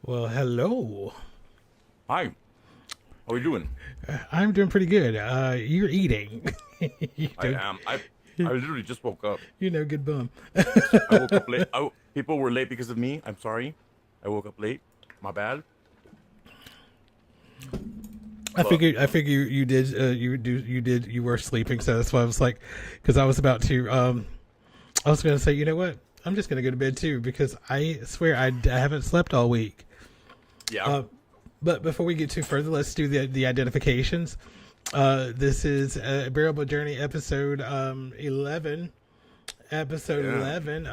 Well, hello. Hi, how are you doing? I'm doing pretty good. You're eating. you I know, am. I literally just woke up. good bum. I woke up late. People were late because of me. I'm sorry. I woke up late. My bad. But I figured you were sleeping, so that's why I was like, because I was about to, I was going to say, you know what? I'm just going to go to bed too, because I swear I haven't slept all week. yeah, But before we get too further, let's do the identifications. This is Bearable Journey episode 11. Episode yeah. 11.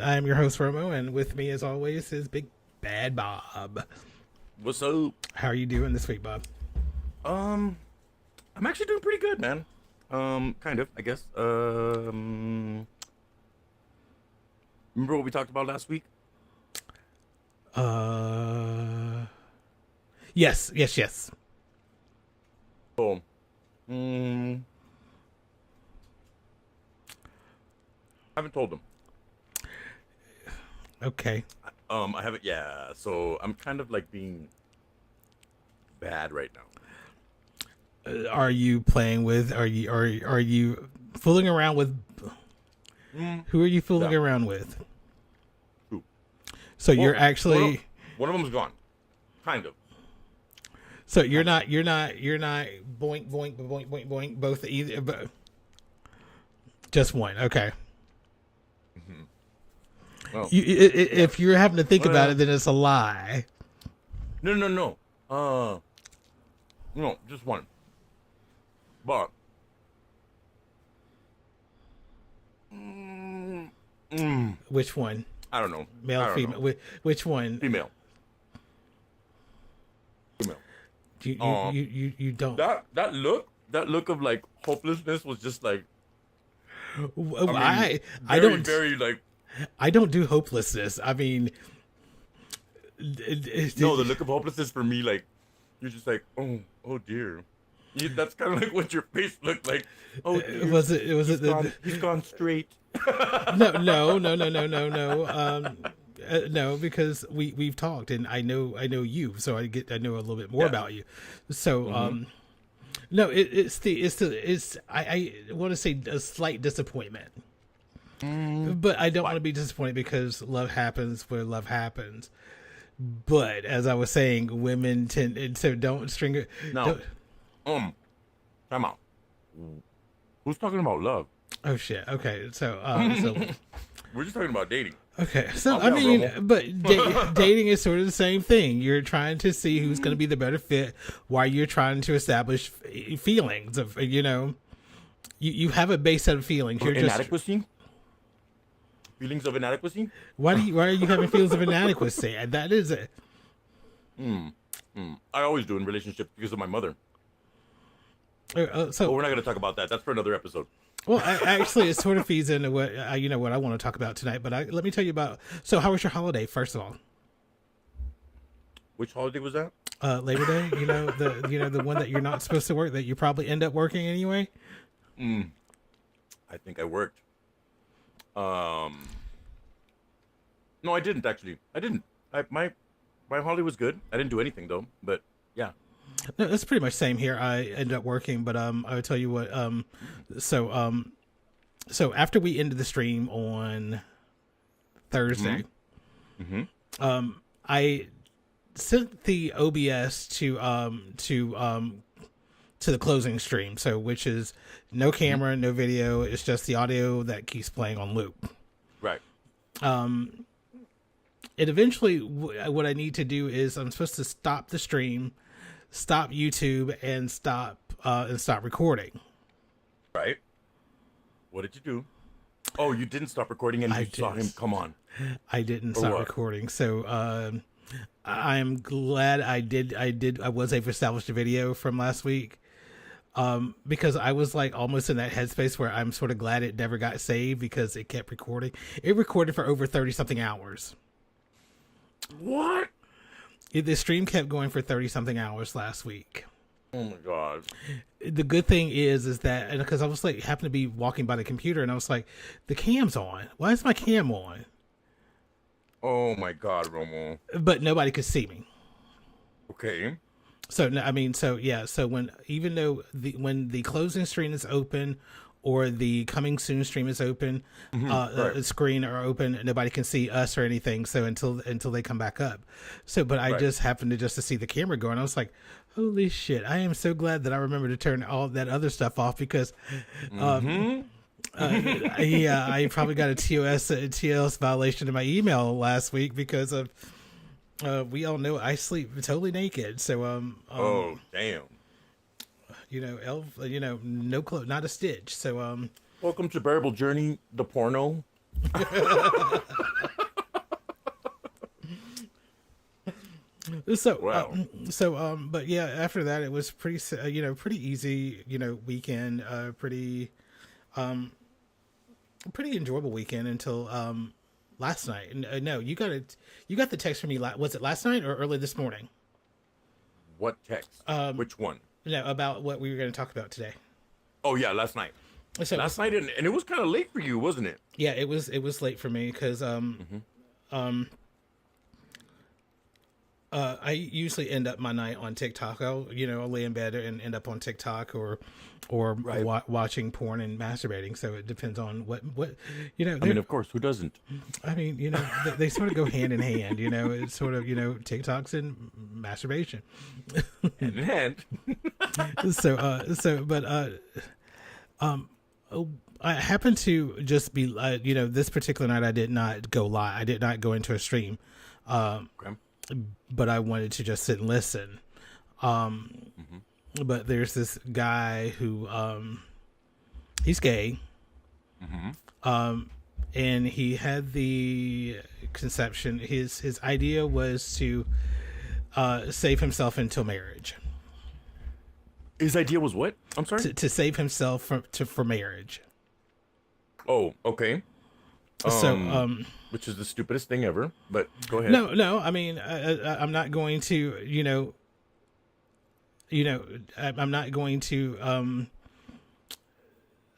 I am your host, Romo, and with me, as always, is Big Bad Bob. What's up? How are you doing this week, Bob? Um, I'm actually doing pretty good, man. Kind of, I guess. Remember what we talked about last week? Yes. Oh, mm, I haven't told them. Okay. I haven't. Yeah. So I'm kind of like being bad right now. Are you playing with? Are you fooling around with? Who are you fooling Yeah. around with? Who? So you're Well, actually. one of them's gone. Kind of. So you're not boink boink both either. But just one. Okay. Well, If you're having to think about Well, it, then it's a lie. no. No, just one. But mm, mm, Which one? I don't know. Male, I don't female? know. Which one? Female. Female. You Um, don't. that look of like hopelessness was just like I very, don't very like I don't do hopelessness. I mean, no, the look of hopelessness for me, like you're just like, oh dear. That's kind of like what your face looked like. Oh dear. was it He's gone straight. no. No, because we've talked and I know you, so I know a little bit more Yeah. about you. So no, it's I want to say a slight disappointment. But I don't want to be disappointed because love happens where love happens. But as I was saying, women tend so don't string it. No. Time out. Who's talking about love? Oh shit. Okay. So We're just talking about dating. okay. So Calm I down, mean, Romo. but dating is sort of the same thing. You're trying to see who's going to be the better fit while you're trying to establish feelings of you have a base set of feelings. You're just Inadequacy? Feelings of inadequacy? why are you having feelings of inadequacy? And that is it. I always do in relationships because of my mother. But So we're not going to talk about that. That's for another episode. well, actually, it sort of feeds into what what I want to talk about tonight. But let me tell you about. So, how was your holiday? First of all, Which holiday was that? Labor Day. The one that you're not supposed to work that you probably end up working anyway. I think I worked. No, I didn't actually. I didn't. My holiday was good. I didn't do anything though. But yeah. No, that's pretty much same here. I ended up working, but I would tell you what. So after we ended the stream on Thursday, I sent the OBS to the closing stream. So which is no camera, no video. It's just the audio that keeps playing on loop. Right. It eventually, what I need to do is I'm supposed to stop the stream, stop YouTube, and stop recording. Right. What did you do? Oh, you didn't stop recording and you saw him come on. I didn't Or stop what? recording, so I'm glad I did. I was able to establish the video from last week, because I was like almost in that headspace where I'm sort of glad it never got saved because it kept recording. It recorded for over 30 something hours. What? The stream kept going for 30 something hours last week. Oh my god. The good thing is that, and because I was like, happened to be walking by the computer and I was like, the cam's on. Why is my cam on? Oh my God, Romo. but nobody could see me. Okay. So I mean, so yeah, so when even though when the closing screen is open or the coming soon stream is open, Right. screen are open, nobody can see us or anything. So until they come back up. So, but I Right. just happened to just to see the camera going. I was like, holy shit! I am so glad that I remembered to turn all that other stuff off because. Yeah, I probably got a TOS violation in my email last week because of we all know I sleep totally naked. So Oh damn. no clothes, not a stitch. So Welcome to Bearable Journey, the porno. so Wow. but yeah, after that it was pretty easy, weekend, pretty enjoyable weekend until last night. And no, you got the text from me. Was it last night or early this morning? What text? Which one? No, about what we were going to talk about today. Oh yeah, last night. So Last night, and it was kind of late for you, wasn't it? yeah, it was late for me because I usually end up my night on TikTok. I'll lay in bed and end up on TikTok or Right. watching porn and masturbating. So it depends on what I mean, of course, who doesn't? I mean, they sort of go hand in hand. It's sort of TikToks and masturbation. Hand in hand. I happened to just be this particular night I did not go live. I did not go into a stream. Okay. But I wanted to just sit and listen. But there's this guy who he's gay. And he had the conception. His idea was to save himself until marriage. His idea was what? I'm sorry. To save himself for marriage. Oh, okay. Which is the stupidest thing ever. But go ahead. No. I mean, I'm not going to, I'm not going to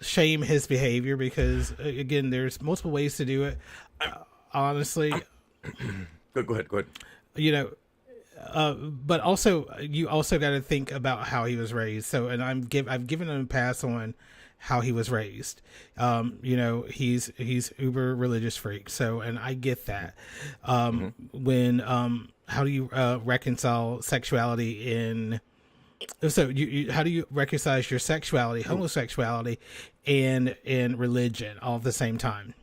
shame his behavior because, again, there's multiple ways to do it. Honestly, Go ahead. But also you also got to think about how he was raised. So, and I've given him a pass on how he was raised. He's uber religious freak. So, and I get that. When how do you reconcile sexuality in? So how do you reconcile your sexuality, homosexuality, and religion all at the same time?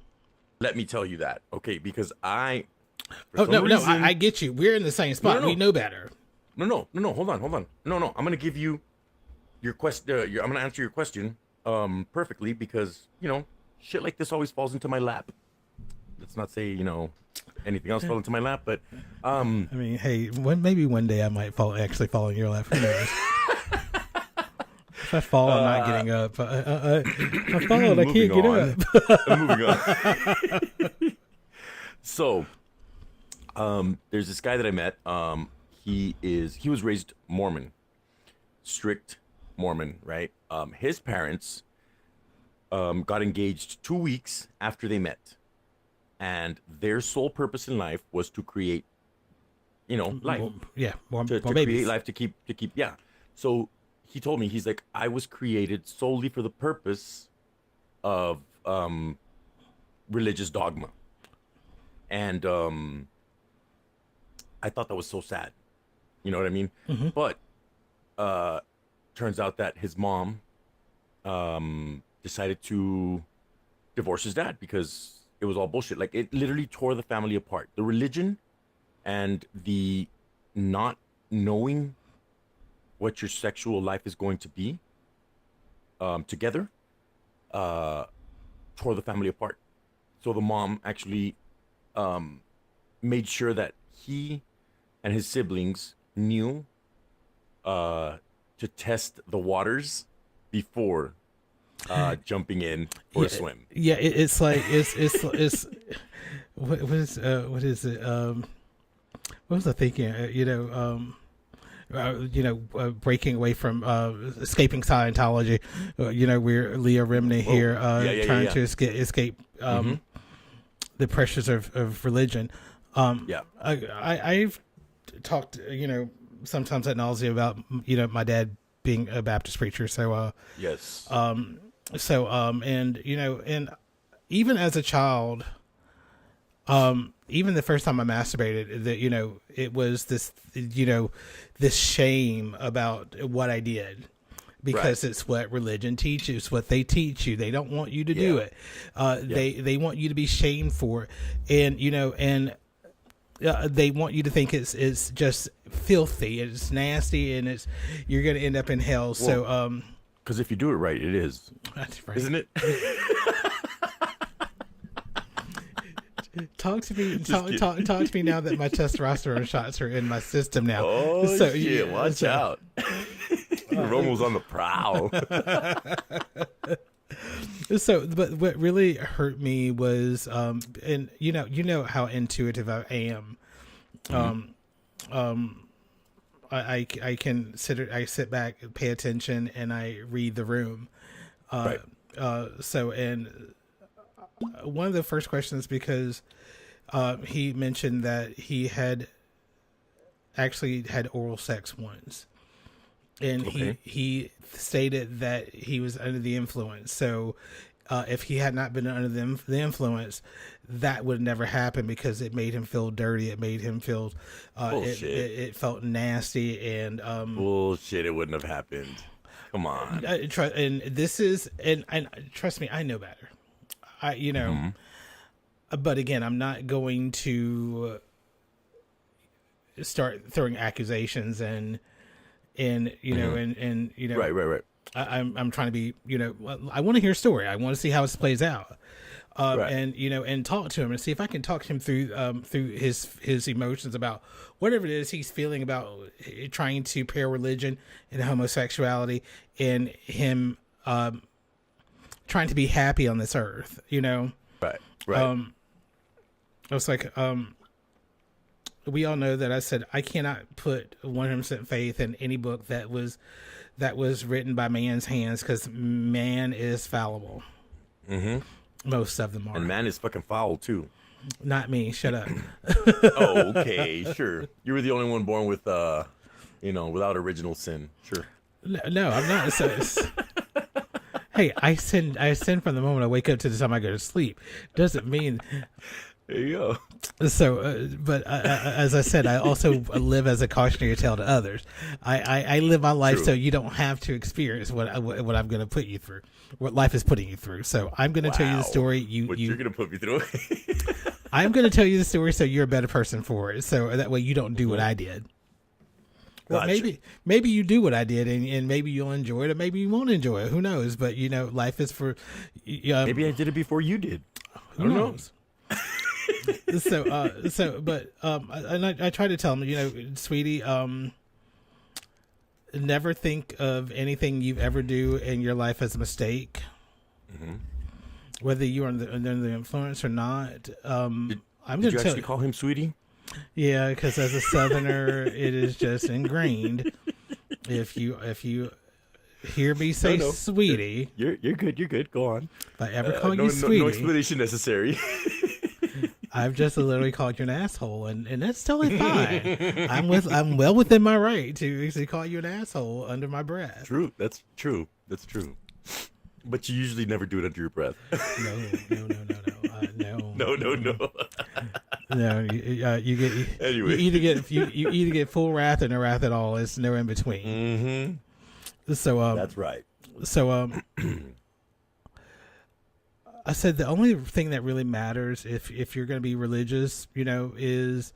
Let me tell you that, okay? Because I get you. We're in the same spot. No. We know better. No. Hold on. No. I'm gonna give you your question. I'm gonna answer your question perfectly because shit like this always falls into my lap. Let's not say anything else fall into my lap, but I mean, hey, maybe one day I might actually fall in your lap. Who knows? If I fall, I'm not getting up. If I fall, I can't get up. Moving on. So, there's this guy that I met. He was raised Mormon, strict Mormon, right? His parents got engaged 2 weeks after they met, and their sole purpose in life was to create, life. More To babies. create life to keep. Yeah. So he told me, he's like, I was created solely for the purpose of religious dogma. And I thought that was so sad. You know what I mean? But turns out that his mom decided to divorce his dad because it was all bullshit. Like, it literally tore the family apart. The religion and the not knowing what your sexual life is going to be together tore the family apart. So the mom actually made sure that he and his siblings knew to test the waters before jumping in for a swim. Yeah, it's like it's what is it? What was I thinking? Breaking away from escaping Scientology. We're Leah Remini here trying to escape the pressures of religion. Yeah. I've talked, sometimes at nausea about, my dad being a Baptist preacher. So, Yes. and, and even as a child, even the first time I masturbated, that, it was this, this shame about what I did. Because it's what religion teaches, what they teach you. They don't want you to do it. They want you to be shamed for it. And, they want you to think it's just filthy, it's nasty, and you're going to end up in hell. Well, so, because if you do it right, it is, right. Isn't it? Talk to me talk to me now that my testosterone shots are in my system now. Oh, so, shit, watch out. Romo's on the prowl. So, but what really hurt me was, and you know how intuitive I am. I can sit back, pay attention, and I read the room. Right. And one of the first questions, because he mentioned that he had actually had oral sex once. And he stated that he was under the influence. So if he had not been under the influence, that would never happen, because it made him feel dirty. It made him feel, it felt nasty, and bullshit. It wouldn't have happened. Come on. And this is, and trust me, I know better. But again, I'm not going to start throwing accusations and right. I'm trying to be, I want to hear a story. I want to see how it plays out. And talk to him and see if I can talk him through his emotions about whatever it is he's feeling about trying to pair religion and homosexuality, and him trying to be happy on this earth, Right. I was like, we all know that I said I cannot put 100% faith in any book that was written by man's hands, because man is fallible. Mm-hmm. Most of them are. And man is fucking foul too. Not me. Shut up. Oh, okay, sure. You were the only one born with, without original sin. Sure. No, I'm not. Hey, I sin from the moment I wake up to the time I go to sleep. Doesn't mean. There you go. So, but as I said, I also live as a cautionary tale to others. I live my life so you don't have to experience what I'm going to put you through, what life is putting you through. So I'm going to tell you the story. You're going to put me through. I'm going to tell you the story so you're a better person for it. So that way you don't do what I did. Well, maybe you do what I did, and maybe you'll enjoy it, or maybe you won't enjoy it. Who knows? But life is for. Maybe I did it before you did. Who knows? But I try to tell him, sweetie, never think of anything you've ever do in your life as a mistake, whether you're under the influence or not. Did you actually call him sweetie? Yeah, because as a Southerner, it is just ingrained. If you hear me say sweetie, you're good. You're good. Go on. If I ever call you sweetie, no explanation necessary. I've just literally called you an asshole, and that's totally fine. I'm well within my right to actually call you an asshole under my breath. True. That's true. But you usually never do it under your breath. No. No, you get anyway. You either get full wrath or no wrath at all. It's no in between. Mm-hmm. So that's right. So I said the only thing that really matters if you're going to be religious, is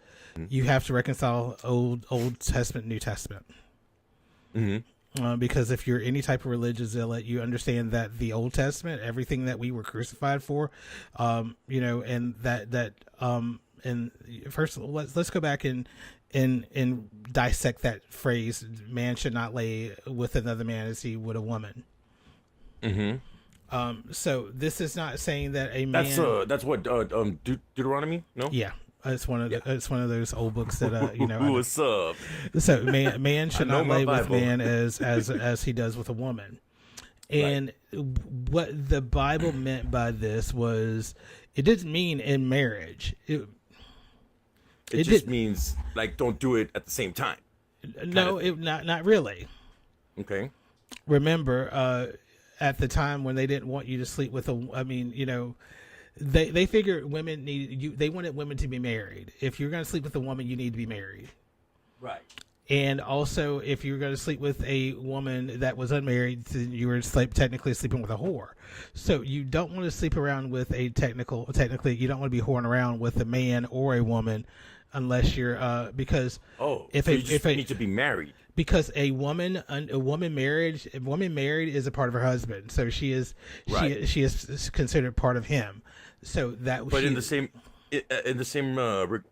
you have to reconcile Old Testament, New Testament. Mm-hmm. Because if you're any type of religious zealot, you understand that the Old Testament, everything that we were crucified for, and and first let's go back and dissect that phrase: "Man should not lay with another man as he would a woman." Mm-hmm. So this is not saying that a man. That's what Deuteronomy. No. Yeah. It's one of those old books that What's up? So man should not lay with man as he does with a woman, and what the Bible meant by this was it didn't mean in marriage. It It just didn't. means like don't do it at the same time. No, not really. Okay. Remember, at the time when they didn't want you to sleep with a, I mean, they figured women needed you. They wanted women to be married. If you're going to sleep with a woman, you need to be married. Right. And also, if you're going to sleep with a woman that was unmarried, then you were technically sleeping with a whore. So you don't want to sleep around with technically, you don't want to be whoring around with a man or a woman, unless you're because if you need to be married. Because a woman married is a part of her husband, so she is she is considered part of him. So that. But in the same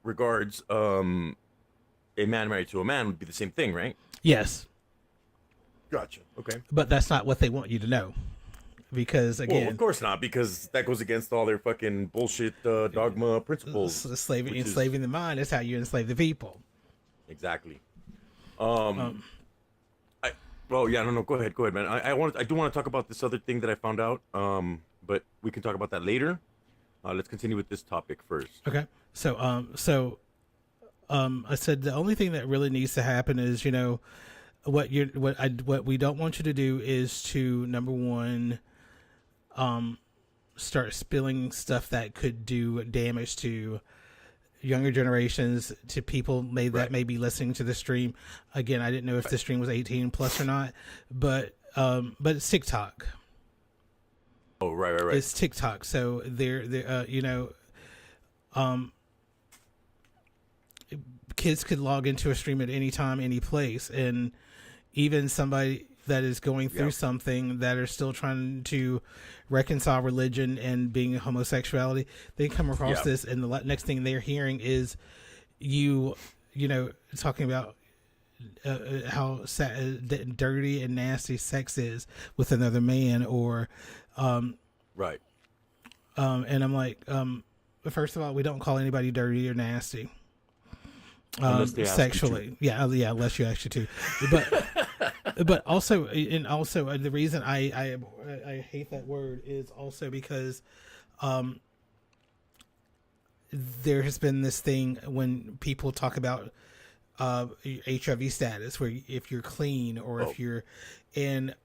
regards, a man married to a man would be the same thing, right? Yes. Gotcha. Okay. But that's not what they want you to know, because again, well, of course not, because that goes against all their fucking bullshit dogma principles. Enslaving the mind is how you enslave the people. Exactly. Well, yeah, no, go ahead, man. I do want to talk about this other thing that I found out. But we can talk about that later. Let's continue with this topic first. Okay. So, I said the only thing that really needs to happen is, what we don't want you to do is to, number one, start spilling stuff that could do damage to younger generations, to people that may be listening to the stream. Again, I didn't know if the stream was 18 plus or not, but it's TikTok. Oh, right. It's TikTok. So kids could log into a stream at any time, any place, and even somebody that is going through something, that are still trying to reconcile religion and being homosexuality, they come across this, and the next thing they're hearing is you talking about how dirty and nasty sex is with another man, or right. And I'm like, first of all, we don't call anybody dirty or nasty. Sexually, unless you ask you to, but also the reason I hate that word is also because there has been this thing when people talk about HIV status, where if you're clean or if you're, and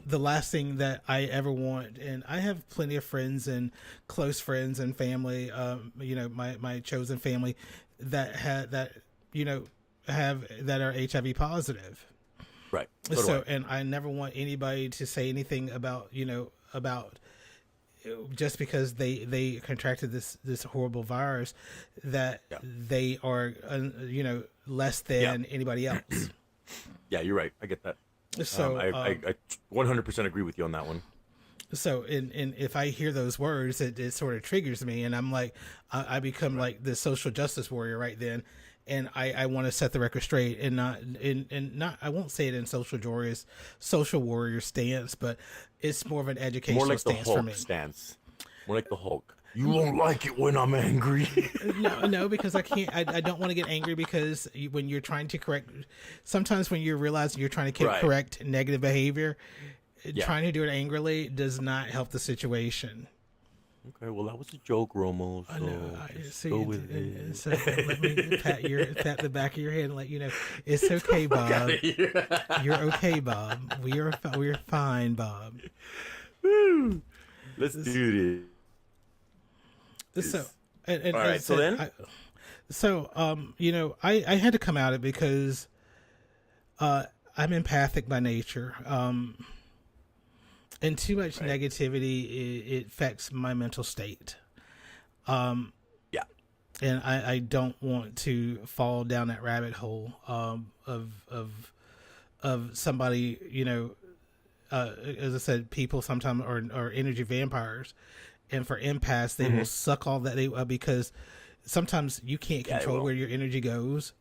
the last thing that I ever want, and I have plenty of friends and close friends and family, my chosen family that are HIV positive. Right. So and I never want anybody to say anything about just because they contracted this horrible virus, that they are less than anybody else. Yeah, you're right. I get that. So I 100% agree with you on that one. So, and if I hear those words, it sort of triggers me, and I'm like, I become like the social justice warrior right then, and I want to set the record straight, and not I won't say it in social warrior stance, but it's more of an educational like stance the Hulk for me. Stance. More like the Hulk. You won't like it when I'm angry. No, because I can't. I don't want to get angry, because when you're trying to correct, sometimes when you're realizing you're trying to correct negative behavior, trying to do it angrily does not help the situation. Okay, well, that was a joke, Romo. So I know. go with it. So let me pat the back of your head and let you know it's okay, Bob. You're okay, Bob. We're fine, Bob. Woo! Let's do this. So, all right. So then, I had to come out of it because I'm empathic by nature. And too much negativity, it affects my mental state. And I don't want to fall down that rabbit hole of somebody, as I said, people sometimes are energy vampires, and for empaths, they will suck all that because sometimes you can't control where your energy goes.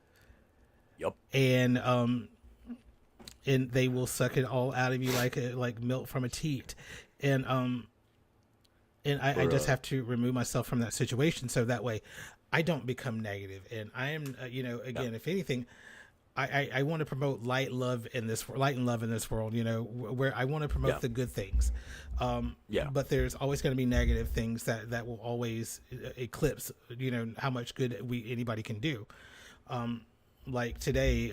Yep. And they will suck it all out of you like milk from a teat, and I just have to remove myself from that situation, so that way I don't become negative. And I am, if anything, I want to promote light and love in this world, you know, where I want to promote the good things. But there's always going to be negative things that will always eclipse, you know, how much good anybody can do. Like today,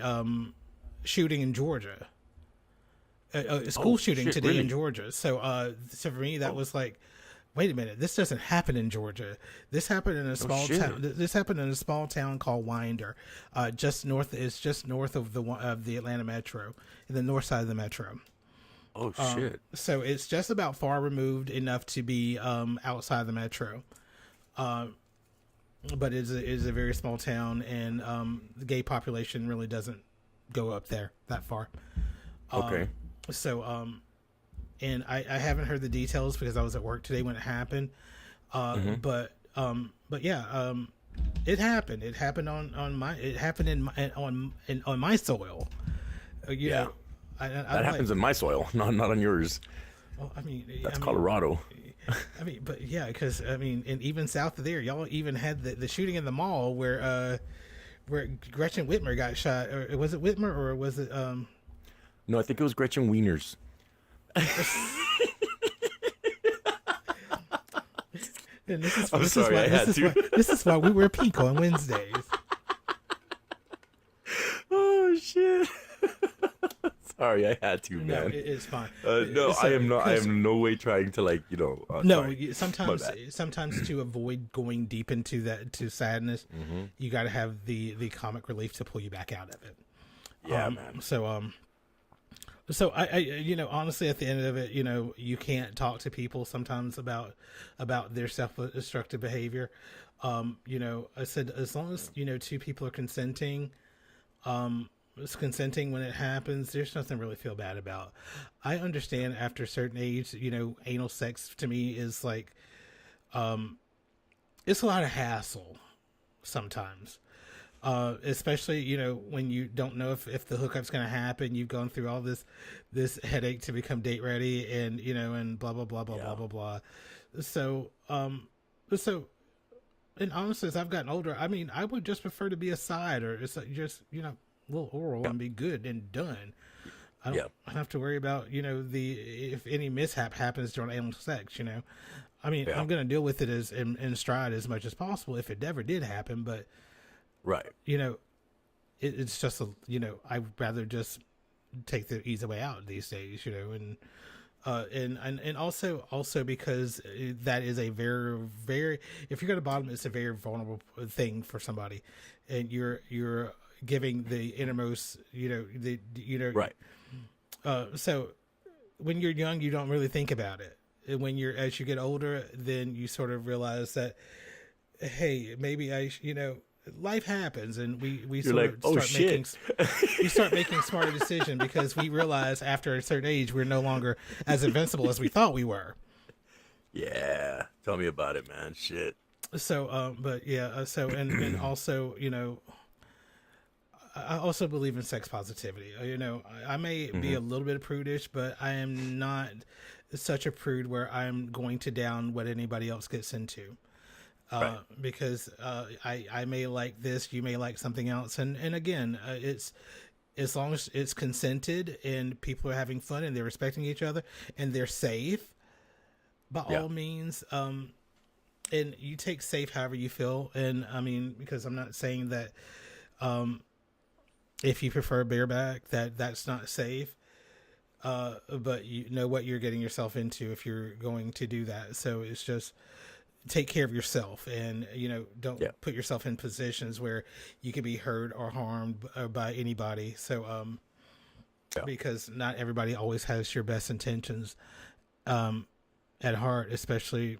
shooting in Georgia, a school shooting today really? in Georgia. So for me, that was like, wait a minute, this doesn't happen in Georgia. This happened in a small town. This happened in a small town called Winder, just north of the Atlanta metro, in the north side of the metro. Oh shit! So it's just about far removed enough to be outside the metro, but it is a very small town, and the gay population really doesn't go up there that far. Okay. And I haven't heard the details because I was at work today when it happened. But yeah, it happened. It happened on my soil. You know, that happens in my soil, not on yours. Well, that's Colorado. But yeah, because and even south of there, y'all even had the shooting in the mall where Gretchen Whitmer got shot. Or was it Whitmer or was it? No, I think it was Gretchen Wieners. And this is why we wear pink on Wednesdays. Oh shit! Sorry, I had to, man. No, it's fine. No, I am not. I am no way trying to no, sorry. Sometimes to avoid going deep into sadness, you got to have the comic relief to pull you back out of it. Yeah, man. So I you know, honestly, at the end of it, you know, you can't talk to people sometimes about their self-destructive behavior. You know, I said, as long as, you know, two people are consenting, it's consenting when it happens, there's nothing really to feel bad about. I understand after a certain age, you know, anal sex to me is like, it's a lot of hassle sometimes. Especially, you know, when you don't know if the hookup's going to happen, you've gone through all this headache to become date ready, and, you know, and blah, blah, blah, blah, blah, blah, blah. So, and honestly, as I've gotten older, I would just prefer to be a side, or it's like just, you know, a little oral and be good and done. I don't have to worry about, you know, if any mishap happens during anal sex, you know. I'm going to deal with it in stride as much as possible if it ever did happen, but right, you know, it's just you know, I'd rather just take the easy way out these days, you know, and also because that is a very, very, if you're going to bottom, it's a very vulnerable thing for somebody, and you're giving the innermost, right. So when you're young, you don't really think about it. And as you get older, then you sort of realize that, hey, maybe life happens, and we start making smarter decisions because we realize after a certain age we're no longer as invincible as we thought we were. Yeah, tell me about it, man. Shit. So, but yeah, and also, you know, I also believe in sex positivity. You know, I may be a little bit prudish, but I am not such a prude where I'm going to down what anybody else gets into. Right. Because I may like this, you may like something else, and again, it's as long as it's consented and people are having fun and they're respecting each other and they're safe, by all means. And you take safe however you feel, and because I'm not saying that if you prefer bareback that's not safe, but you know what you're getting yourself into if you're going to do that. So it's just take care of yourself, and you know, don't put yourself in positions where you can be hurt or harmed by anybody. So because not everybody always has your best intentions at heart, especially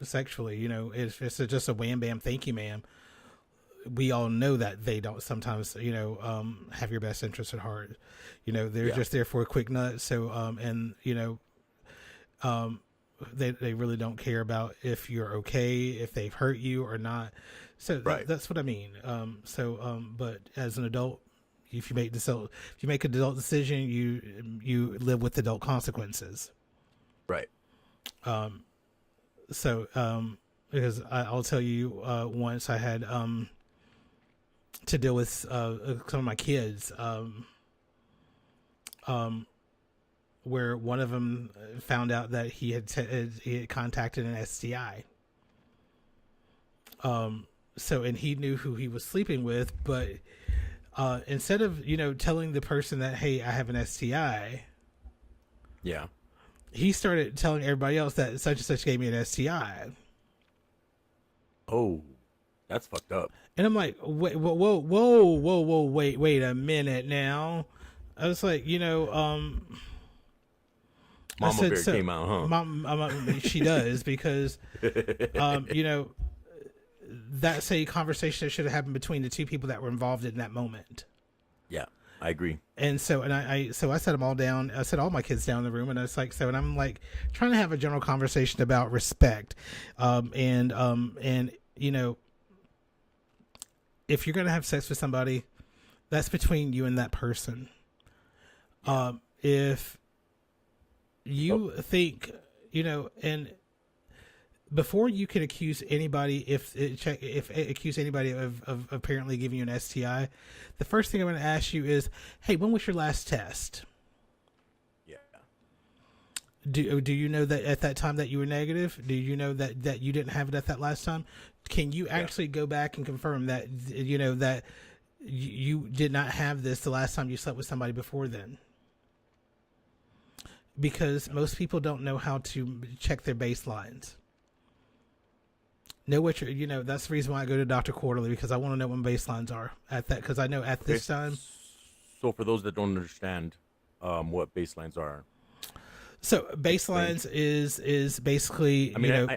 sexually. You know, if it's just a wham bam thank you ma'am, we all know that they don't sometimes, you know, have your best interest at heart. You know, they're just there for a quick nut. So and you know, they really don't care about if you're okay, if they've hurt you or not. So that's what I mean. But as an adult, if you make an adult decision, you live with adult consequences. Right. Because I'll tell you, once I had to deal with some of my kids. Where one of them found out that he had contacted an STI. So, and he knew who he was sleeping with, but instead of, telling the person that, hey, I have an STI, Yeah. he started telling everybody else that such and such gave me an STI. Oh, that's fucked up. And I'm like, wait, whoa, wait a minute now. I was like, Mama Bear came out, huh? She does, because, that's a conversation that should have happened between the two people that were involved in that moment. Yeah, I agree. And so, I set them all down. I set all my kids down in the room, and I was like, and I'm like trying to have a general conversation about respect, and if you're gonna have sex with somebody, that's between you and that person. If you think, and before you can accuse anybody, accuse anybody of apparently giving you an STI, the first thing I'm going to ask you is, hey, when was your last test? Yeah. Do you know that at that time that you were negative? Do you know that you didn't have it at that last time? Can you actually go back and confirm that, that you did not have this the last time you slept with somebody before then? Because most people don't know how to check their baselines. Know what you're, that's the reason why I go to Dr. Quarterly, because I want to know when baselines are at that, because I know at this time. So for those that don't understand what baselines are. So baselines is basically, I mean,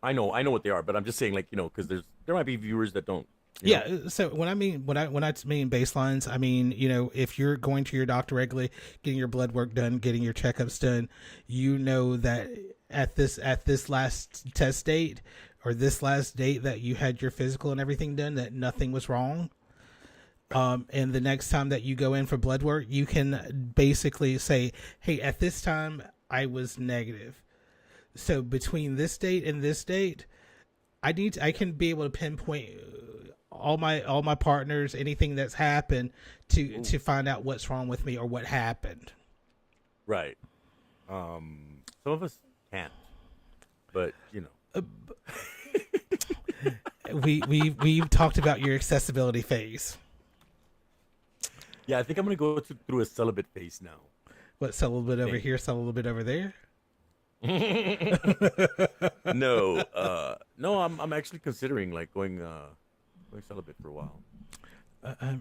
I know what they are, but I'm just saying, like, because there might be viewers that don't. Yeah. So when I mean baselines, I mean, if you're going to your doctor regularly, getting your blood work done, getting your checkups done, that at this last test date or this last date that you had your physical and everything done, that nothing was wrong. And the next time that you go in for blood work, you can basically say, hey, at this time I was negative. So between this date and this date, I can be able to pinpoint all my partners, anything that's happened to find out what's wrong with me or what happened. Right. Some of us can't, but we've talked about your accessibility phase. Yeah, I think I'm gonna go through a celibate phase now. What, sell a little bit over here, sell a little bit over there? No, I'm actually considering like going celibate for a while.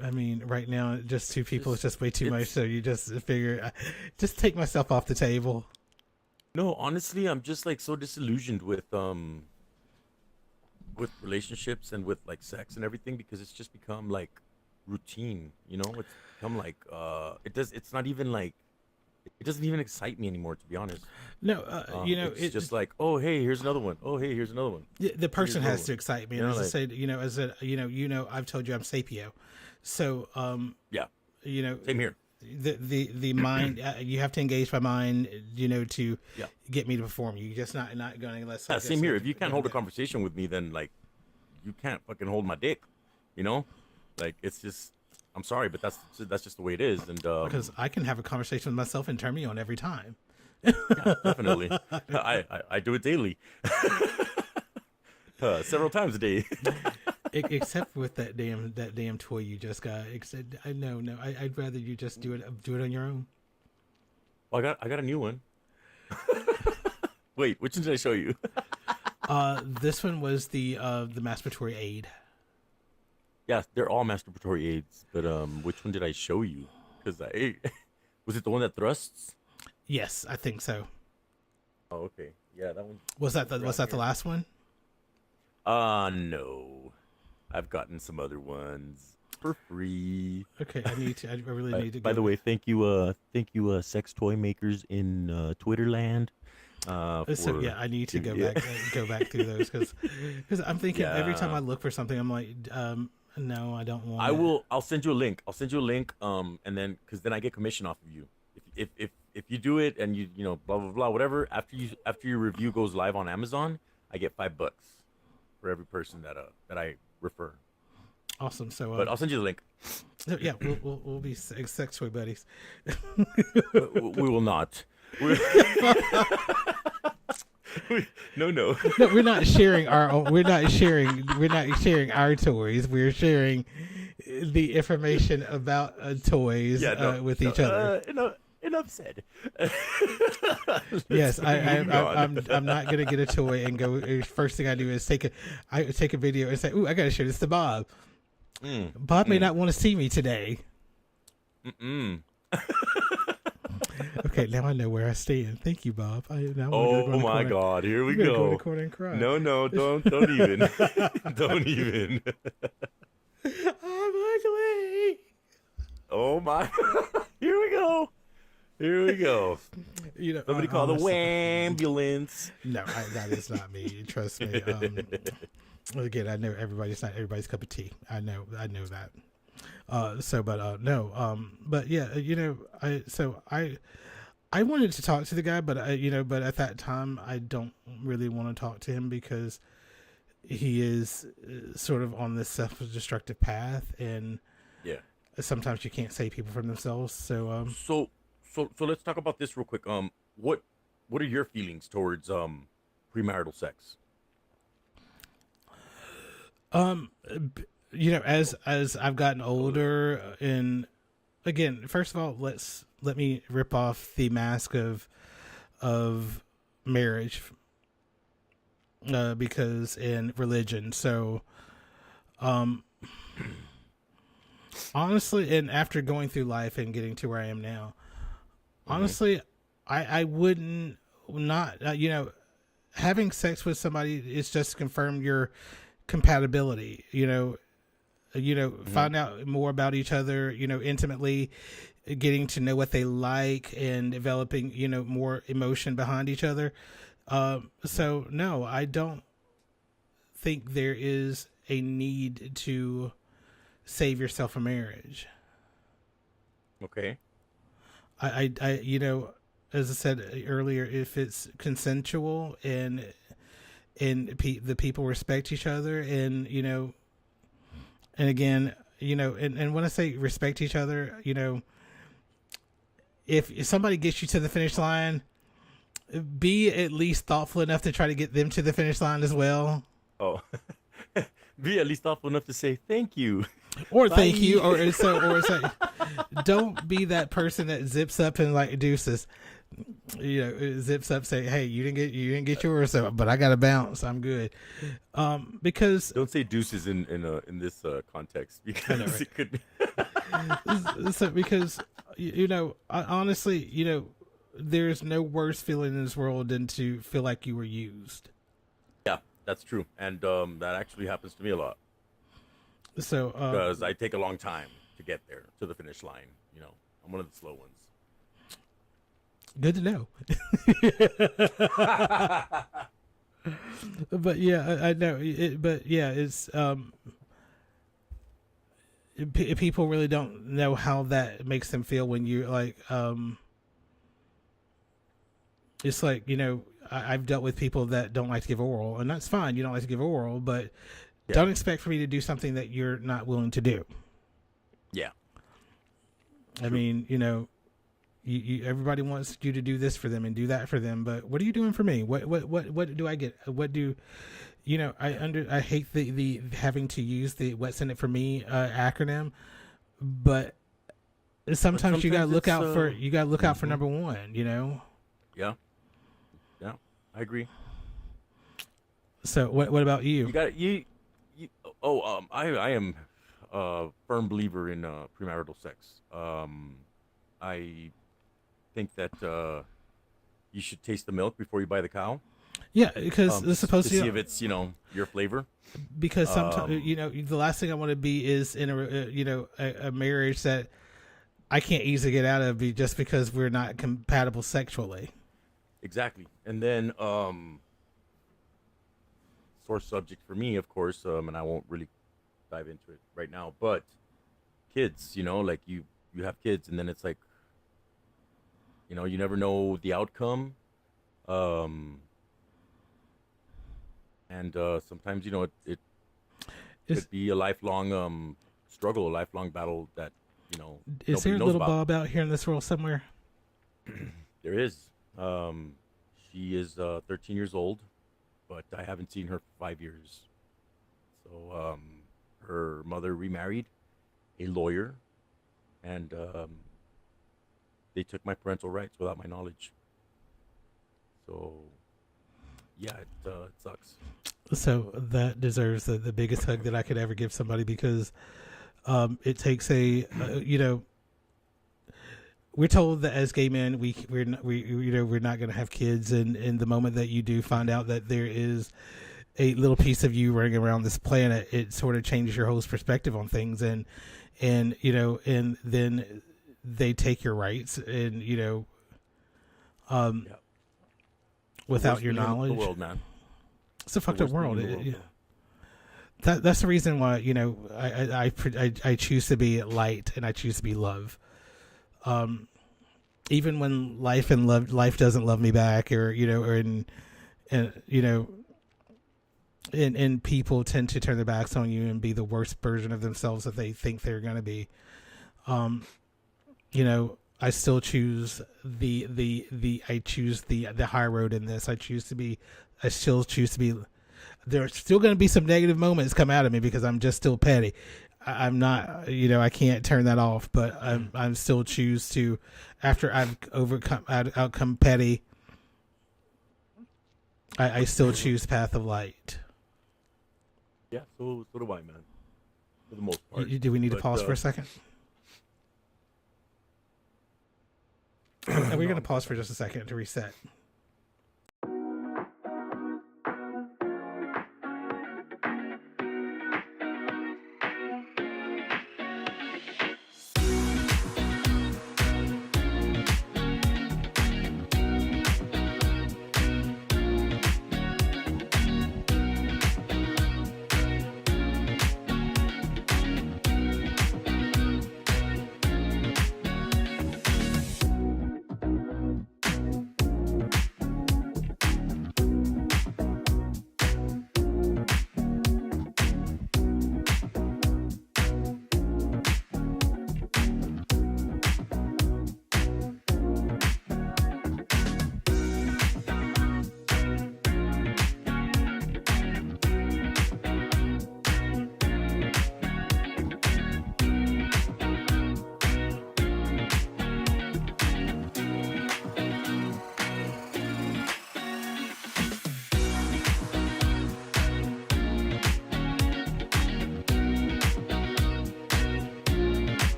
I mean, right now, just two people is just way too much. So you just figure, just take myself off the table. No, honestly, I'm just like so disillusioned with relationships and with like sex and everything, because it's just become like routine. It's become like it's not even like, it doesn't even excite me anymore, to be honest. No, it's just like, oh, hey, here's another one. Oh, hey, here's another one. The person has to excite me. And as I said, I've told you I'm sapio. So, yeah, same here. The mind, you have to engage my mind, to get me to perform. You just not going unless. Same here. If you can't hold a conversation with me, then like, you can't fucking hold my dick. Like, it's just. I'm sorry, but that's just the way it is, and because I can have a conversation with myself and turn me on every time. Yeah, definitely, I do it daily, several times a day. Except with that damn toy you just got. I'd rather you just do it on your own. Well, I got a new one. Wait, which one did I show you? This one was the masturbatory aid. Yeah, they're all masturbatory aids, but which one did I show you? Because was it the one that thrusts? Yes, I think so. Oh, okay. Yeah, that one. Was that the last one? No. I've gotten some other ones for free. Okay, I really need to. By the way, thank you, sex toy makers in Twitterland. So yeah, I need to go back through those because I'm thinking every time I look for something, I'm like, no, I don't want. I'll send you a link. And then because then I get commission off of you. If you do it and you blah blah blah whatever, after your review goes live on Amazon, I get $5 for every person that I refer. Awesome. So, But I'll send you the link. yeah, we'll be sex toy buddies. We will not. No. No, we're not sharing our own. We're not sharing our toys. We're sharing the information about toys with each other. Enough said. Yes, I'm not gonna get a toy and go. First thing I do is take a video and say, "Ooh, I gotta show this to Bob." Bob may not want to see me today. Okay, now I know where I stand. Thank you, Bob. Oh my God, here we go. Go in the corner and cry. No, don't even. Don't even. I'm ugly. Oh my. Here we go. Somebody call the ambulance. No, that is not me. Trust me. Again, I know everybody's not everybody's cup of tea. I know that. But yeah, I wanted to talk to the guy, but but at that time I don't really want to talk to him because he is sort of on this self-destructive path, and sometimes you can't save people from themselves. So let's talk about this real quick. What are your feelings towards premarital sex? As I've gotten older, and again, first of all, let me rip off the mask of marriage, because in religion. So, honestly, and after going through life and getting to where I am now, honestly, I wouldn't not, having sex with somebody is just to confirm your compatibility, find out more about each other, intimately, getting to know what they like and developing, more emotion behind each other. So no, I don't think there is a need to save yourself a marriage. Okay. I as I said earlier, if it's consensual and the people respect each other, and and again, and when I say respect each other, if somebody gets you to the finish line, be at least thoughtful enough to try to get them to the finish line as well. Oh, be at least thoughtful enough to say thank you. Or thank you, or say, don't be that person that zips up and like deuces. Zips up, say, "Hey, you didn't get yours, but I got to bounce. I'm good." Because don't say deuces in this context, because right? It could be. So because honestly, there's no worse feeling in this world than to feel like you were used. Yeah, that's true, and that actually happens to me a lot. So because I take a long time to get there to the finish line. I'm one of the slow ones. Good to know. But yeah, I know it. But yeah, it's people really don't know how that makes them feel when you like. It's like I've dealt with people that don't like to give oral, and that's fine. You don't like to give oral, but don't expect for me to do something that you're not willing to do. Yeah. I mean, you everybody wants you to do this for them and do that for them, but what are you doing for me? What do I get? What do I hate the having to use the "what's in it for me" acronym, but sometimes you gotta look out for number one. Yeah, I agree. So what about you? I am a firm believer in premarital sex. I think that you should taste the milk before you buy the cow. Yeah, because it's supposed to see if it's your flavor. Because sometimes the last thing I want to be is in a marriage that I can't easily get out of just because we're not compatible sexually. Exactly, and then sore subject for me, of course, and I won't really dive into it right now. But kids, like you have kids, and then it's like. You never know the outcome. And sometimes, could be a lifelong struggle, a lifelong battle that Is nobody there a knows little about. Bob out here in this world somewhere? There is. She is 13 years old, but I haven't seen her for 5 years. So her mother remarried a lawyer, and they took my parental rights without my knowledge. So yeah, it sucks. So that deserves the biggest hug that I could ever give somebody, because it takes we're told that as gay men we're not going to have kids, and in the moment that you do find out that there is a little piece of you running around this planet, it sort of changes your whole perspective on things, and then they take your rights, and Yeah. without Worst your feeling in knowledge. the world, man. It's a fucked up Worst feeling world. in the world. That's the reason why I choose to be light, and I choose to be love. Even when life doesn't love me back, or and people tend to turn their backs on you and be the worst version of themselves that they think they're going to be. I still choose I choose the high road in this. I still choose to be. There's still going to be some negative moments come out of me, because I'm just still petty. I'm not, I can't turn that off, but I'm still choose to, after I've outcome petty, I still choose path of light. Yeah, so do I, man. For the most part. Do we need to But, pause for a second? Are we going to pause for just a second to reset?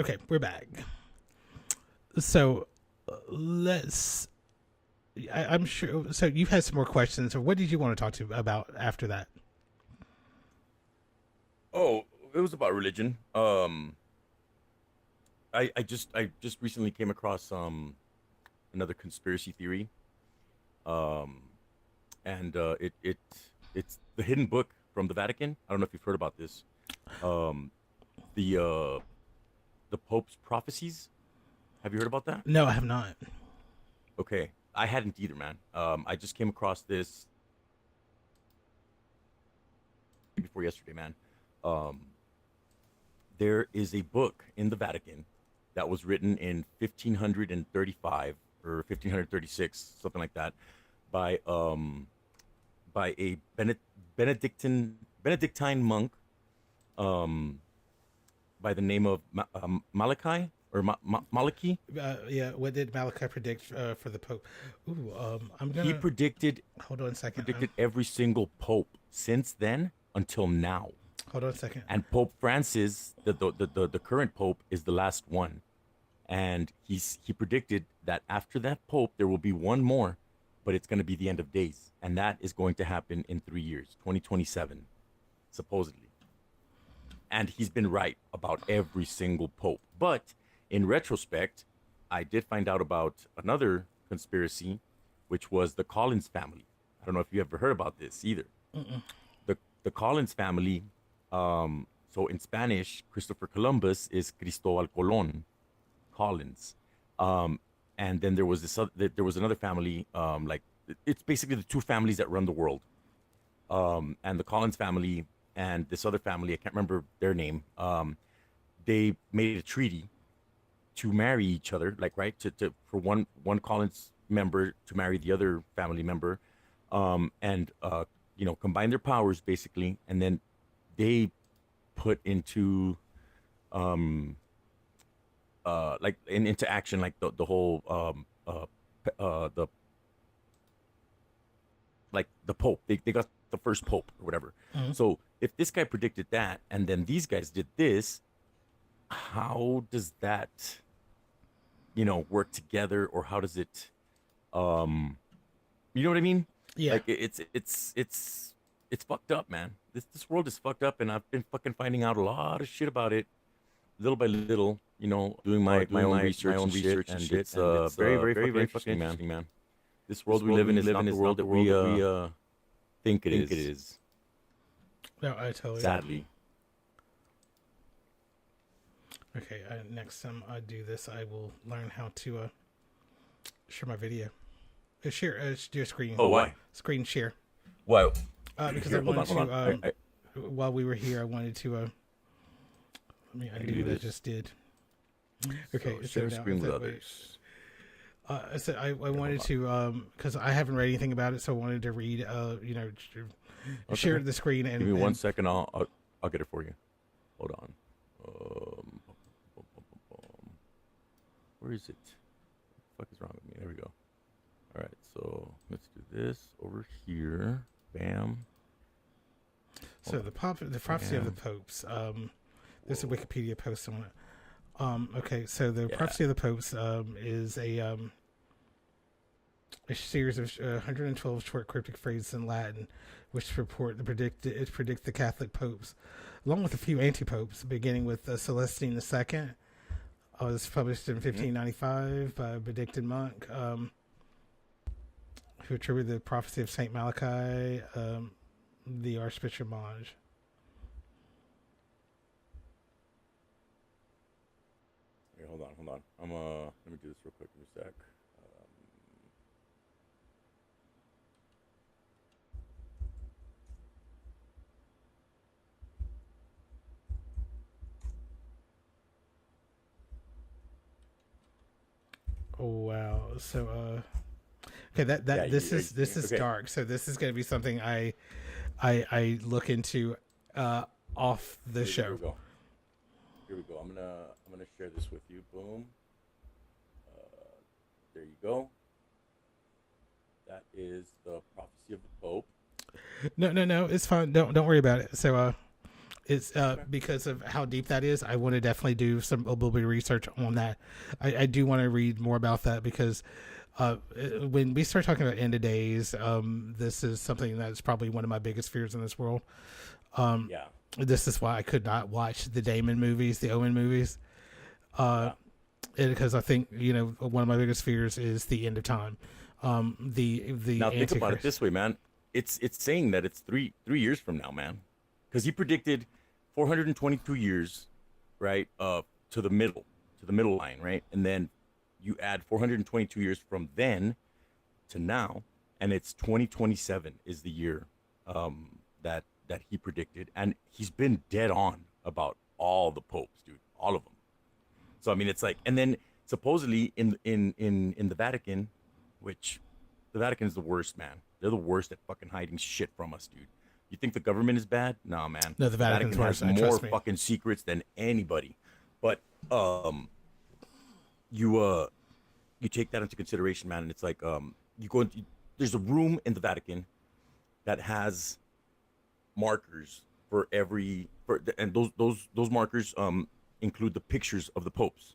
Okay, we're back. So I'm sure. So you've had some more questions. So what did you want to talk about after that? Oh, it was about religion. I just recently came across another conspiracy theory. And it's the hidden book from the Vatican. I don't know if you've heard about this. Um, the Pope's prophecies. Have you heard about that? No, I have not. Okay, I hadn't either, man. I just came across this before yesterday, man. There is a book in the Vatican that was written in 1535 or 1536, something like that, by a Benedictine monk by the name of Malachi or Malachi. Yeah, what did Malachi predict for the Pope? Ooh, He predicted. Hold on a second. Predicted every single pope since then until now. Hold on a second. And Pope Francis, the current pope, is the last one, and he predicted that after that pope there will be one more, but it's going to be the end of days, and that is going to happen in 3 years, 2027, supposedly. And he's been right about every single pope. But in retrospect, I did find out about another conspiracy, which was the Collins family. I don't know if you ever heard about this either. Mm-mm. The Collins family. So in Spanish, Christopher Columbus is Cristobal Colon Collins. and then there was there was another family, like it's basically the two families that run the world, and the Collins family and this other family, I can't remember their name. They made a treaty to marry each other, like right to for one Collins member to marry the other family member, and combine their powers basically, and then they put into into action like the whole the like the Pope. They got the first Pope or whatever. Mhm. So if this guy predicted that, and then these guys did this, how does that work together, or how does it you know what I mean? Yeah. Like it's fucked up, man. This world is fucked up, and I've been fucking finding out a lot of shit about it, little by little. Doing my own research and shit, and it's very fucking interesting, man. This world we live in is not the world that we think it is. No, I totally. Sadly. Okay, next time I do this, I will learn how to share my video. Share screen. Oh, why? Screen share. Why? Because Here, I wanted hold on. to. While we were here, I wanted to. Let me undo what I just did. Okay, so share screen with others. I said I wanted to because I haven't read anything about it, so I wanted to read. Share the screen and give me 1 second. I'll get it for you. Hold on. Where is it? What the fuck is wrong with me? There we go. All right, so let's do this over here. Bam. So the prophecy of the popes. There's a Wikipedia post on it. Okay, so the prophecy of the popes is a series of 112 short cryptic phrases in Latin, which predict the Catholic popes, along with a few anti-popes, beginning with Celestine II. It was published in 1595 by a Benedictine monk, who attributed the prophecy of Saint Malachi, the Archbishop Monge. Hey, hold on. Let me do this real quick. Give me a sec. Oh wow! So okay, this is dark. So this is going to be something I look into off the show. Here we go. I'm gonna share this with you. Boom. There you go. That is the prophecy of the Pope. No, it's fine. Don't worry about it. So it's because of how deep that is. I want to definitely do a little bit of research on that. I do want to read more about that because when we start talking about end of days, this is something that's probably one of my biggest fears in this world. This is why I could not watch the Damon movies, the Owen movies, because I think one of my biggest fears is the end of time. The now think about it this way, man. It's saying that it's three years from now, man, because he predicted 422 years, right, to the middle line, right, and then you add 422 years from then to now, and it's 2027 is the year that he predicted, and he's been dead on about all the popes, dude, all of them. So I mean, it's like, and then supposedly in the Vatican, which the Vatican is the worst, man. They're the worst at fucking hiding shit from us, dude. You think the government is bad? Nah, man. No, the Vatican has more fucking secrets than anybody. But you take that into consideration, man, and it's like there's a room in the Vatican that has markers for and those markers include the pictures of the popes,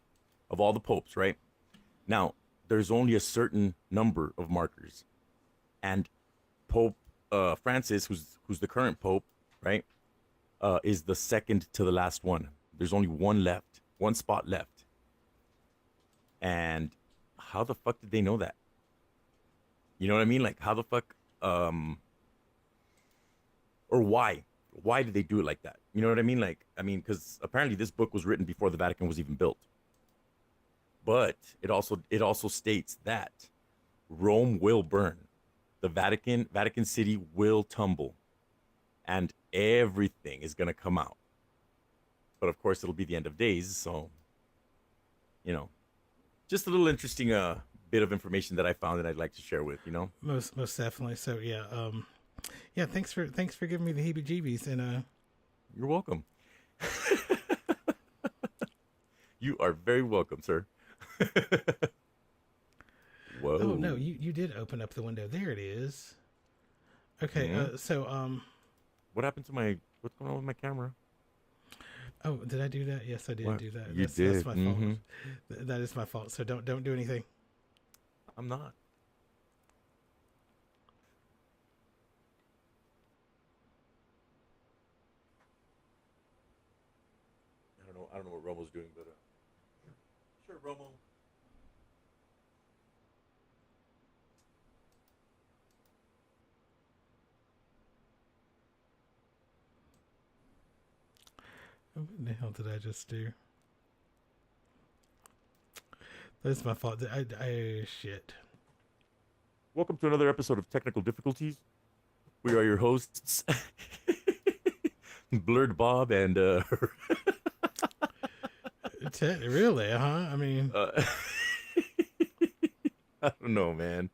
of all the popes, right? Now, there's only a certain number of markers, and Pope Francis, who's the current pope, right, is the second to the last one. There's only one spot left. And how the fuck did they know that? You know what I mean? Like, how the fuck, or why? Why did they do it like that? You know what I mean? Like, I mean, because apparently this book was written before the Vatican was even built. But it also states that Rome will burn, the Vatican City will tumble, and everything is gonna come out. But of course, it'll be the end of days, so just a little interesting bit of information that I found that I'd like to share with. Most definitely. So yeah, yeah. Thanks for giving me the heebie-jeebies, and You're welcome. You are very welcome, sir. Whoa. oh no, you did open up the window. There it is. Okay. Mhm. So What happened to what's going on with my camera? oh, did I do that? Yes, I did What? do that. You That's did. my fault. Mm-hmm. That is my fault. So don't do anything. I'm not. I don't know what Romo's doing, but sure, Romo. What the hell did I just do? That's my fault. I shit. Welcome to another episode of Technical Difficulties. We are your hosts, Blurred Bob and Really, huh? I mean, I don't know, man.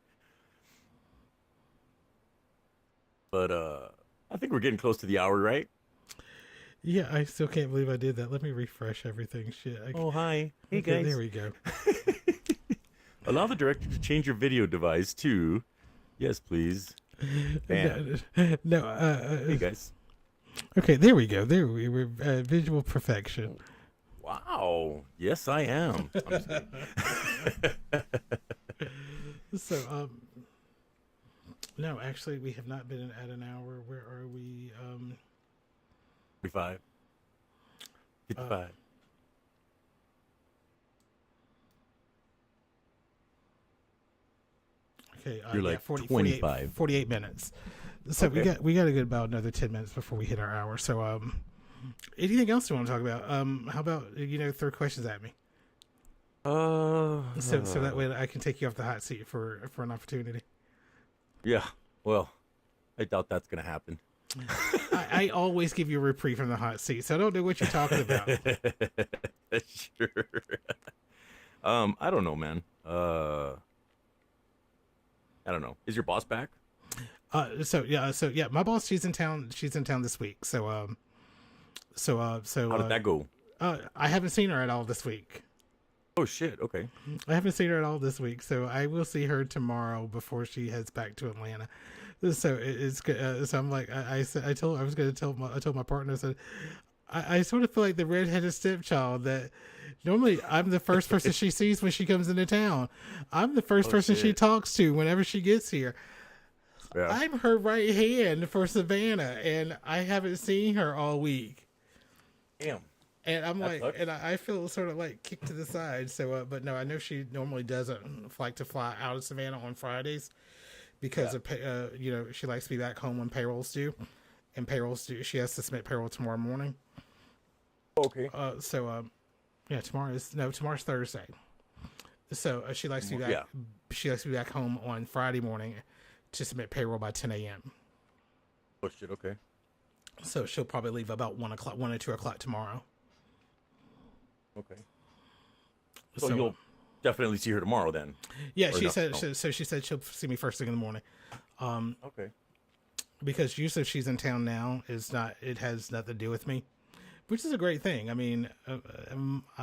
But I think we're getting close to the hour, right? yeah, I still can't believe I did that. Let me refresh everything. Shit. Oh, hi. Hey, Okay, guys. there we go. Allow the director to change your video device to... Yes, please. Bam. No, Hey, guys. okay, there we go. There we were. Visual perfection. Wow. Yes, I am. I'm just kidding. So, no, actually, we have not been at an hour. Where are we? 45. 55. Okay, You're like 25. 48 minutes. So Okay. we got to get about another 10 minutes before we hit our hour. So, anything else you want to talk about? How about throw questions at me? So that way I can take you off the hot seat for an opportunity. Yeah. Well, I doubt that's going to happen. I always give you a reprieve from the hot seat, so I don't know what you're talking about. Sure. I don't know, man. I don't know. Is your boss back? So yeah, my boss, she's in town this week. So How did that go? I haven't seen her at all this week. Oh shit. Okay. I haven't seen her at all this week, so I will see her tomorrow before she heads back to Atlanta. So it's good. So I'm like, I told my partner, I said, I sort of feel like the redheaded stepchild that normally I'm the first person she sees when she comes into town. I'm the first person she talks to whenever she gets here. Yeah. I'm her right hand for Savannah, and I haven't seen her all week. Damn. And I'm That like, sucks. and I feel sort of like kicked to the side. So, but no, I know she normally doesn't like to fly out of Savannah on Fridays because of she likes to be back home when payrolls due, and she has to submit payroll tomorrow morning. Okay. Tomorrow's Thursday. So she likes to be back. Yeah. She likes to be back home on Friday morning to submit payroll by 10 a.m. Oh shit. Okay. So she'll probably leave about 1 or 2 o'clock tomorrow. Okay. So you'll definitely see her tomorrow then. Yeah, Or she no? said. Oh. So she said she'll see me first thing in the morning. Okay. Because usually if she's in town now, it has nothing to do with me, which is a great thing. I mean,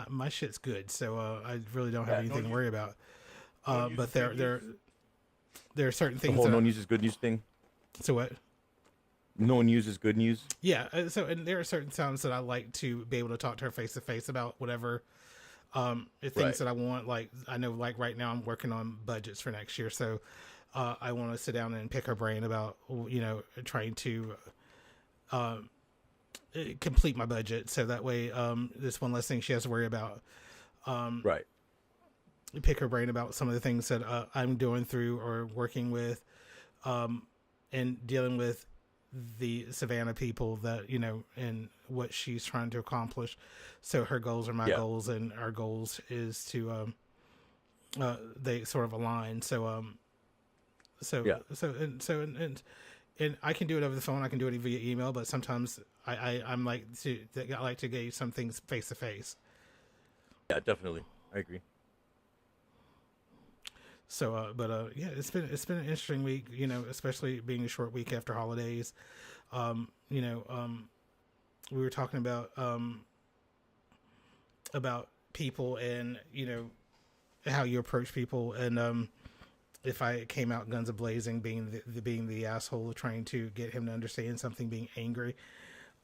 my shit's good, so I really don't have anything to worry about. But there are certain The things. whole no news is good news thing. So what? No news is good news. Yeah. And there are certain times that I like to be able to talk to her face to face about whatever things that I want. Like I know, like right now, I'm working on budgets for next year, so I want to sit down and pick her brain about trying to complete my budget, so that way there's one less thing she has to worry about. Right. Pick her brain about some of the things that I'm doing through or working with, and dealing with the Savannah people that and what she's trying to accomplish. So her goals are my goals, and our goals is to they sort of align. Yeah. And I can do it over the phone. I can do it via email, but sometimes I like to get some things face to face. Yeah, definitely. I agree. So, yeah, it's been an interesting week, especially being a short week after holidays. We were talking about people and how you approach people, and if I came out guns a blazing, being the asshole trying to get him to understand something, being angry.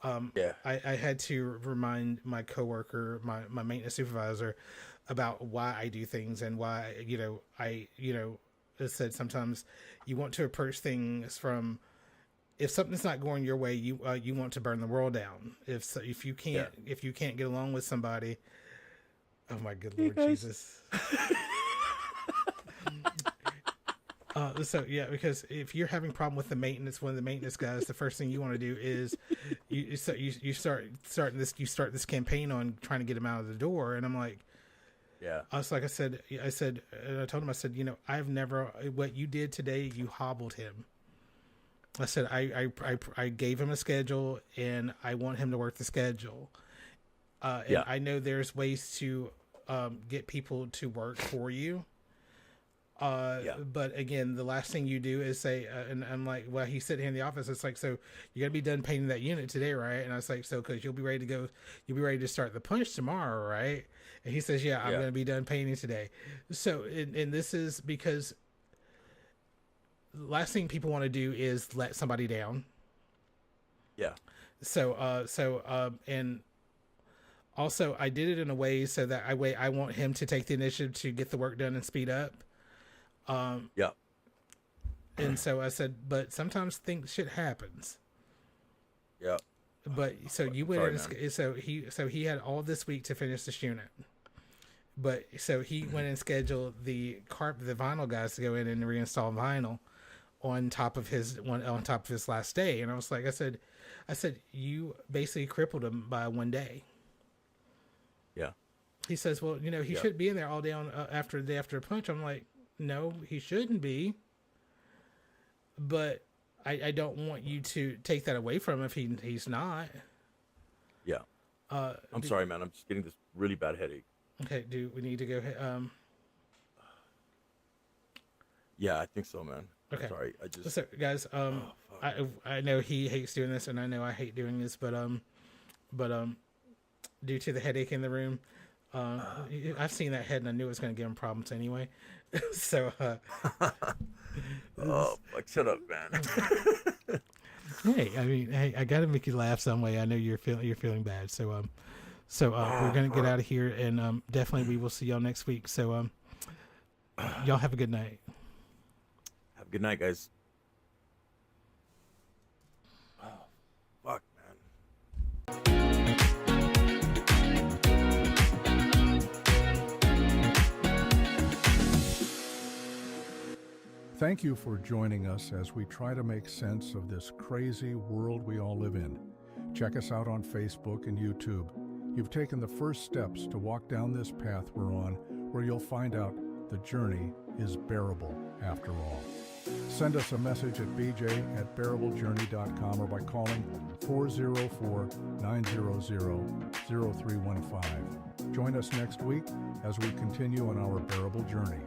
Yeah. I had to remind my coworker, my maintenance supervisor, about why I do things and why, I said sometimes you want to approach things from, if something's not going your way, you want to burn the world down. If you can't get along with somebody, oh my good Lord Jesus. Because if you're having a problem with one of the maintenance guys, the first thing you want to do is you start this campaign on trying to get him out of the door. And I'm like, yeah, I said, and I told him, I said, I've never, what you did today, you hobbled him. I said, I gave him a schedule and I want him to work the schedule. And I know there's ways to get people to work for you. But again, the last thing you do is say, and I'm like, well, he's sitting here in the office. It's like, so you're gonna be done painting that unit today, right? And I was like, so, cause you'll be ready to start the punch tomorrow, right? And he says, yeah, I'm gonna be done painting today. So, and this is because the last thing people want to do is let somebody down. Yeah. And also I did it in a way so that I want him to take the initiative to get the work done and speed up. And so I said, but sometimes shit happens. Yeah. But so you went so he had all this week to finish this unit. But so he went and scheduled the vinyl guys to go in and reinstall vinyl on top of his last day. And I was like, I said, you basically crippled him by one day. Yeah. He says, well, he should be in there all day after the day after a punch. I'm like, no, he shouldn't be. But I don't want you to take that away from him if he's not. Yeah. I'm sorry, man. I'm just getting this really bad headache. Okay, do we need to go ahead? Yeah, I think so, man. Okay. Sorry, So, guys, I know he hates doing this, and I know I hate doing this, but due to the headache in the room, I've seen that head, and I knew it was going to give him problems anyway. So, shut up, man. Hey, I got to make you laugh some way. I know you're feeling bad, so we're going to get out of here, and definitely we will see y'all next week. So, y'all have a good night. Have a good night, guys. Oh, fuck, man. Thank you for joining us as we try to make sense of this crazy world we all live in. Check us out on Facebook and YouTube. You've taken the first steps to walk down this path we're on, where you'll find out the journey is bearable after all. Send us a message at bj@bearablejourney.com or by calling 404-900-0315. Join us next week as we continue on our bearable journey.